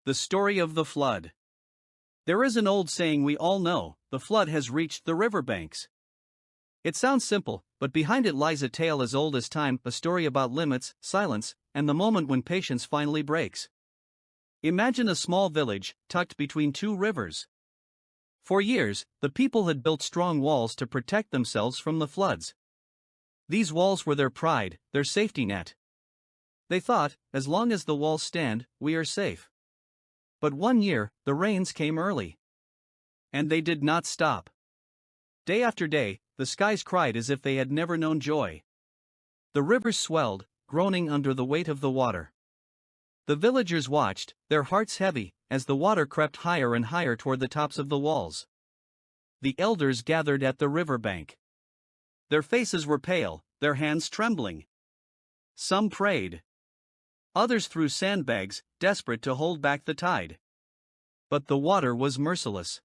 The story of the flood. There is an old saying we all know: the flood has reached the riverbanks. It sounds simple, but behind it lies a tale as old as time, a story about limits, silence, and the moment when patience finally breaks. Imagine a small village, tucked between two rivers. For years, the people had built strong walls to protect themselves from the floods. These walls were their pride, their safety net. They thought, as long as the walls stand, we are safe. But one year, the rains came early. And they did not stop. Day after day, the skies cried as if they had never known joy. The rivers swelled, groaning under the weight of the water. The villagers watched, their hearts heavy, as the water crept higher and higher toward the tops of the walls. The elders gathered at the riverbank. Their faces were pale, their hands trembling. Some prayed. Others threw sandbags, desperate to hold back the tide. But the water was merciless.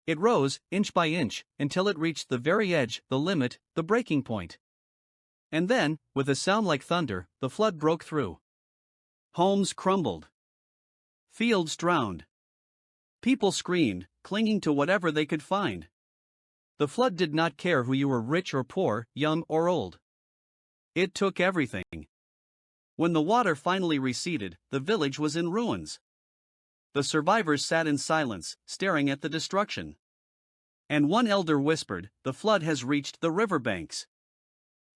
It rose, inch by inch, until it reached the very edge, the limit, the breaking point. And then, with a sound like thunder, the flood broke through. Homes crumbled. Fields drowned. People screamed, clinging to whatever they could find. The flood did not care who you were, rich or poor, young or old. It took everything. When the water finally receded, the village was in ruins. The survivors sat in silence, staring at the destruction. And one elder whispered, "The flood has reached the riverbanks.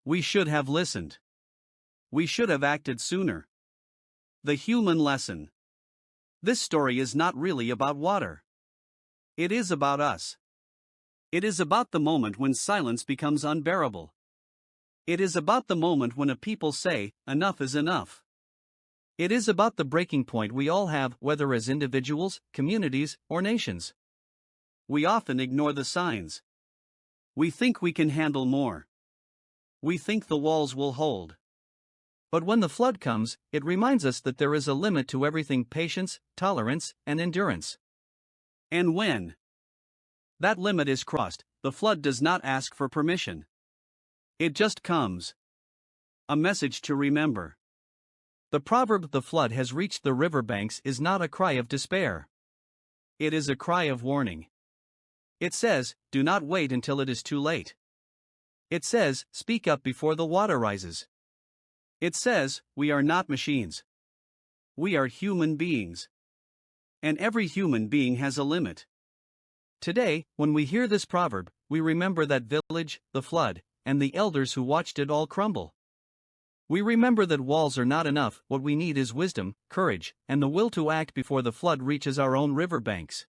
We should have listened. We should have acted sooner." The human lesson. This story is not really about water. It is about us. It is about the moment when silence becomes unbearable. It is about the moment when a people say, "Enough is enough." It is about the breaking point we all have, whether as individuals, communities, or nations. We often ignore the signs. We think we can handle more. We think the walls will hold. But when the flood comes, it reminds us that there is a limit to everything: patience, tolerance, and endurance. And when that limit is crossed, the flood does not ask for permission. It just comes. A message to remember. The proverb, "the flood has reached the riverbanks," is not a cry of despair. It is a cry of warning. It says, do not wait until it is too late. It says, speak up before the water rises. It says, we are not machines. We are human beings. And every human being has a limit. Today, when we hear this proverb, we remember that village, the flood, and the elders who watched it all crumble. We remember that walls are not enough. What we need is wisdom, courage, and the will to act before the flood reaches our own riverbanks.